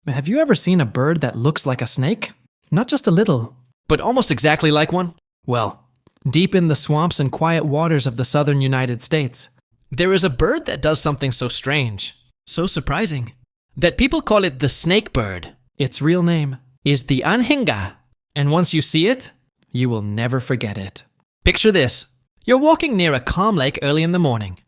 Have you ever seen a bird that looks like a snake? Not just a little, but almost exactly like one? Well, deep in the swamps and quiet waters of the southern United States, there is a bird that does something so strange, so surprising, that people call it the snake bird. Its real name is the Anhinga, and once you see it, you will never forget it. Picture this. You're walking near a calm lake early in the morning.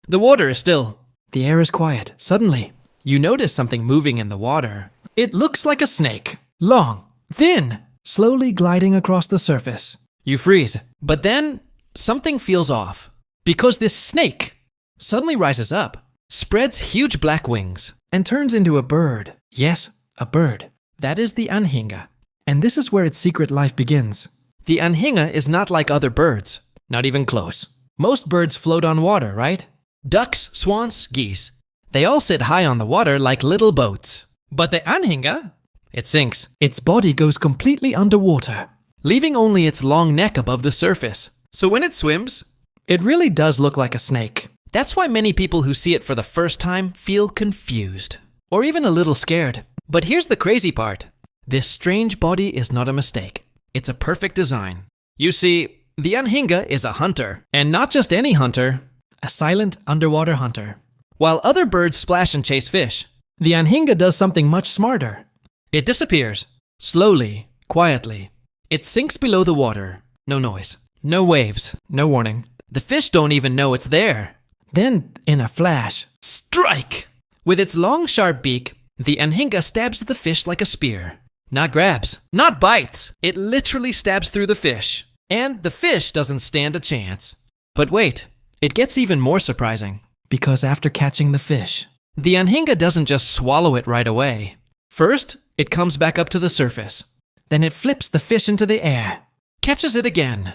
The water is still. The air is quiet. Suddenly, you notice something moving in the water. It looks like a snake. Long, thin, slowly gliding across the surface. You freeze, but then something feels off. Because this snake suddenly rises up, spreads huge black wings, and turns into a bird. Yes, a bird. That is the Anhinga. And this is where its secret life begins. The Anhinga is not like other birds. Not even close. Most birds float on water, right? Ducks, swans, geese. They all sit high on the water like little boats. But the Anhinga, it sinks. Its body goes completely underwater, leaving only its long neck above the surface. So when it swims, it really does look like a snake. That's why many people who see it for the first time feel confused, or even a little scared. But here's the crazy part. This strange body is not a mistake. It's a perfect design. You see, the Anhinga is a hunter, and not just any hunter, a silent underwater hunter. While other birds splash and chase fish, the Anhinga does something much smarter. It disappears, slowly, quietly. It sinks below the water. No noise, no waves, no warning. The fish don't even know it's there. Then, in a flash, strike! With its long, sharp beak, the Anhinga stabs the fish like a spear. Not grabs, not bites. It literally stabs through the fish. And the fish doesn't stand a chance. But wait, it gets even more surprising. Because after catching the fish, the Anhinga doesn't just swallow it right away. First, it comes back up to the surface. Then it flips the fish into the air, catches it again,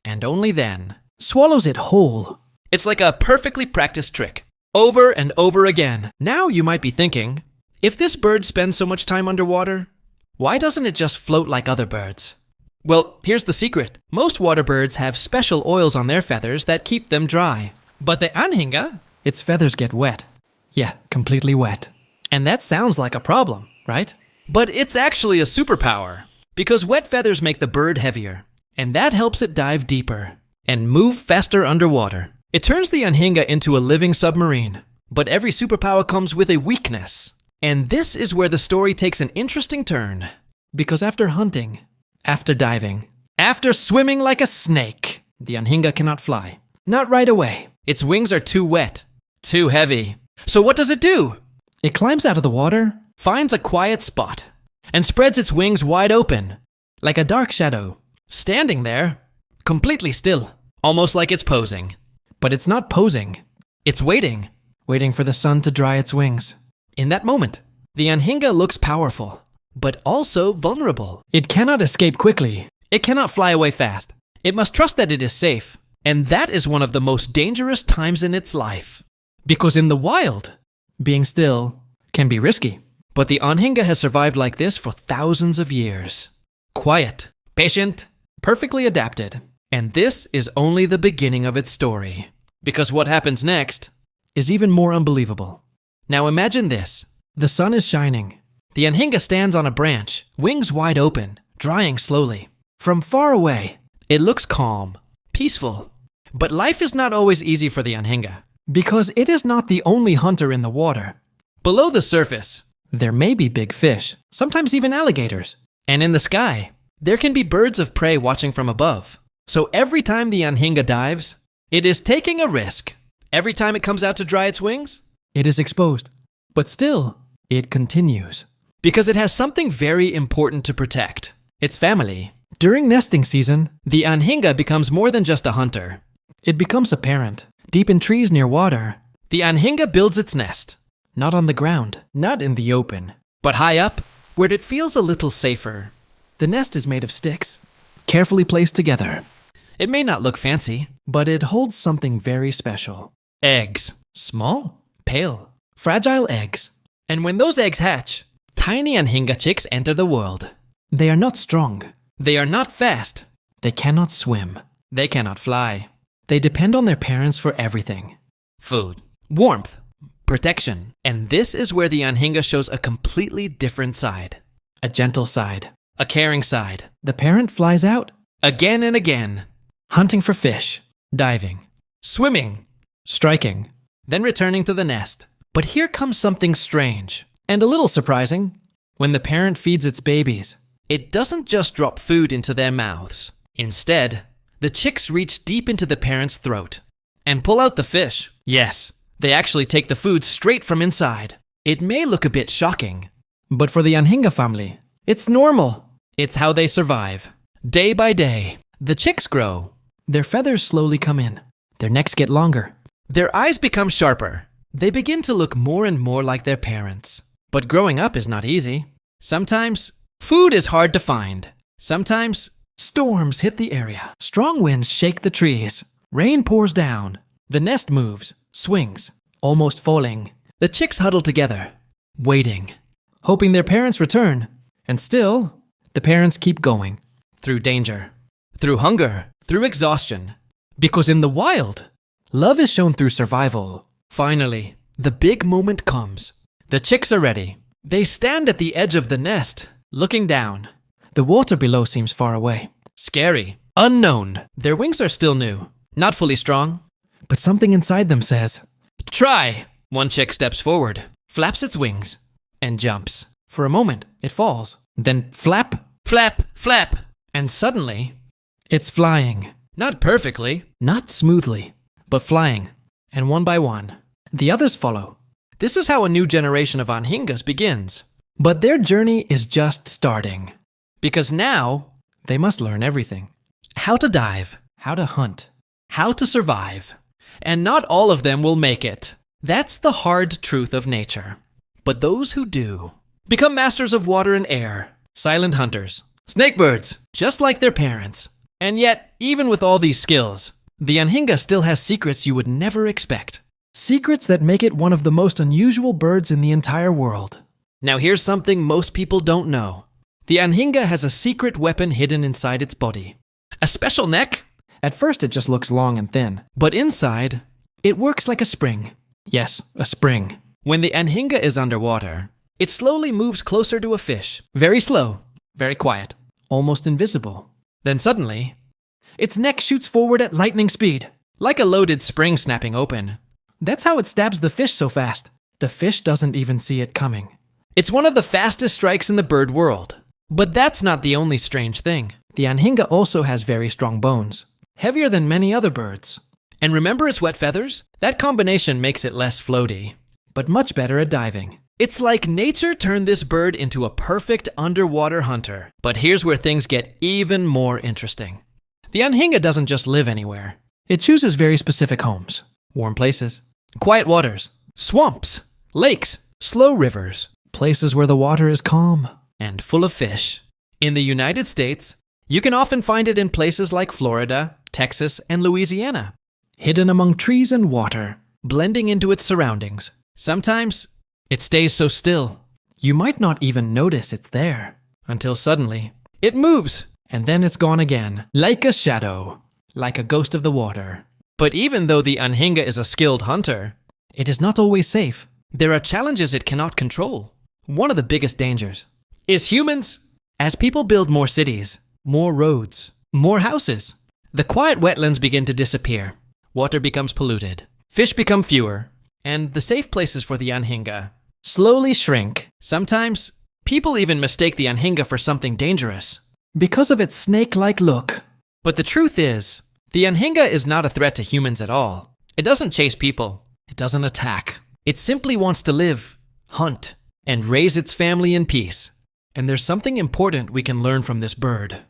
and only then swallows it whole. It's like a perfectly practiced trick, over and over again. Now you might be thinking, if this bird spends so much time underwater, why doesn't it just float like other birds? Well, here's the secret. Most water birds have special oils on their feathers that keep them dry. But the Anhinga, its feathers get wet. Yeah, completely wet. And that sounds like a problem, right? But it's actually a superpower. Because wet feathers make the bird heavier. And that helps it dive deeper and move faster underwater. It turns the Anhinga into a living submarine. But every superpower comes with a weakness. And this is where the story takes an interesting turn. Because after hunting, after diving, after swimming like a snake, the Anhinga cannot fly. Not right away. Its wings are too wet, too heavy. So what does it do? It climbs out of the water, finds a quiet spot, and spreads its wings wide open, like a dark shadow, standing there, completely still, almost like it's posing. But it's not posing. It's waiting for the sun to dry its wings. In that moment, the Anhinga looks powerful, but also vulnerable. It cannot escape quickly. It cannot fly away fast. It must trust that it is safe. And that is one of the most dangerous times in its life. Because in the wild, being still can be risky. But the Anhinga has survived like this for thousands of years. Quiet, patient, perfectly adapted. And this is only the beginning of its story. Because what happens next is even more unbelievable. Now imagine this. The sun is shining. The Anhinga stands on a branch, wings wide open, drying slowly. From far away, it looks calm, peaceful. But life is not always easy for the Anhinga, because it is not the only hunter in the water. Below the surface, there may be big fish, sometimes even alligators. And in the sky, there can be birds of prey watching from above. So every time the Anhinga dives, it is taking a risk. Every time it comes out to dry its wings, it is exposed. But still, it continues. Because it has something very important to protect. Its family. During nesting season, the Anhinga becomes more than just a hunter. It becomes a parent. Deep in trees near water, the Anhinga builds its nest. Not on the ground, not in the open, but high up, where it feels a little safer. The nest is made of sticks, carefully placed together. It may not look fancy, but it holds something very special. Eggs. Small, pale, fragile eggs. And when those eggs hatch, tiny Anhinga chicks enter the world. They are not strong. They are not fast. They cannot swim. They cannot fly. They depend on their parents for everything. Food, warmth, protection. And this is where the Anhinga shows a completely different side. A gentle side. A caring side. The parent flies out again and again, hunting for fish, diving, swimming, striking, then returning to the nest. But here comes something strange and a little surprising. When the parent feeds its babies, it doesn't just drop food into their mouths. Instead, the chicks reach deep into the parent's throat and pull out the fish. Yes, they actually take the food straight from inside. It may look a bit shocking, but for the Anhinga family, it's normal. It's how they survive. Day by day, the chicks grow. Their feathers slowly come in. Their necks get longer. Their eyes become sharper. They begin to look more and more like their parents. But growing up is not easy. Sometimes, food is hard to find. Sometimes, storms hit the area. Strong winds shake the trees. Rain pours down. The nest moves, swings, almost falling. The chicks huddle together, waiting, hoping their parents return. And still, the parents keep going. Through danger, through hunger, through exhaustion. Because in the wild, love is shown through survival. Finally, the big moment comes. The chicks are ready. They stand at the edge of the nest, looking down. The water below seems far away. Scary. Unknown. Their wings are still new. Not fully strong. But something inside them says, "Try!" One chick steps forward, flaps its wings, and jumps. For a moment, it falls. Then flap, flap, flap. And suddenly, it's flying. Not perfectly, not smoothly, but flying. And one by one, the others follow. This is how a new generation of Anhingas begins. But their journey is just starting. Because now, they must learn everything. How to dive, how to hunt, how to survive. And not all of them will make it. That's the hard truth of nature. But those who do become masters of water and air, silent hunters, snakebirds, just like their parents. And yet, even with all these skills, the Anhinga still has secrets you would never expect. Secrets that make it one of the most unusual birds in the entire world. Now here's something most people don't know. The Anhinga has a secret weapon hidden inside its body. A special neck? At first it just looks long and thin, but inside, it works like a spring. Yes, a spring. When the Anhinga is underwater, it slowly moves closer to a fish. Very slow, very quiet, almost invisible. Then suddenly, its neck shoots forward at lightning speed, like a loaded spring snapping open. That's how it stabs the fish so fast. The fish doesn't even see it coming. It's one of the fastest strikes in the bird world. But that's not the only strange thing. The Anhinga also has very strong bones, heavier than many other birds. And remember its wet feathers? That combination makes it less floaty, but much better at diving. It's like nature turned this bird into a perfect underwater hunter. But here's where things get even more interesting. The Anhinga doesn't just live anywhere. It chooses very specific homes. Warm places, quiet waters, swamps, lakes, slow rivers, places where the water is calm and full of fish. In the United States, you can often find it in places like Florida, Texas, and Louisiana. Hidden among trees and water, blending into its surroundings. Sometimes, it stays so still, you might not even notice it's there. Until suddenly, it moves, and then it's gone again. Like a shadow, like a ghost of the water. But even though the Anhinga is a skilled hunter, it is not always safe. There are challenges it cannot control. One of the biggest dangers is humans. As people build more cities, more roads, more houses, the quiet wetlands begin to disappear. Water becomes polluted. Fish become fewer. And the safe places for the Anhinga slowly shrink. Sometimes, people even mistake the Anhinga for something dangerous because of its snake-like look. But the truth is, the Anhinga is not a threat to humans at all. It doesn't chase people. It doesn't attack. It simply wants to live, hunt, and raise its family in peace. And there's something important we can learn from this bird.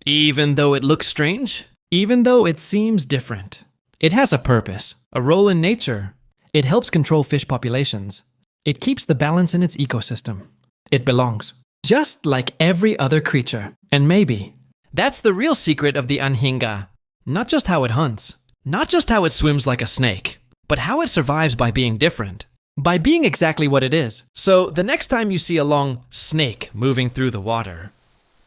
Even though it looks strange, even though it seems different, it has a purpose, a role in nature. It helps control fish populations. It keeps the balance in its ecosystem. It belongs, just like every other creature. And maybe that's the real secret of the Anhinga. Not just how it hunts, not just how it swims like a snake, but how it survives by being different, by being exactly what it is. So the next time you see a long snake moving through the water,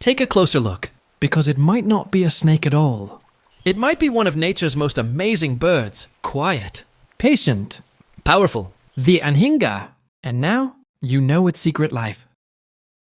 take a closer look, because it might not be a snake at all. It might be one of nature's most amazing birds, quiet, patient, powerful, The Anhinga. And now you know its secret life.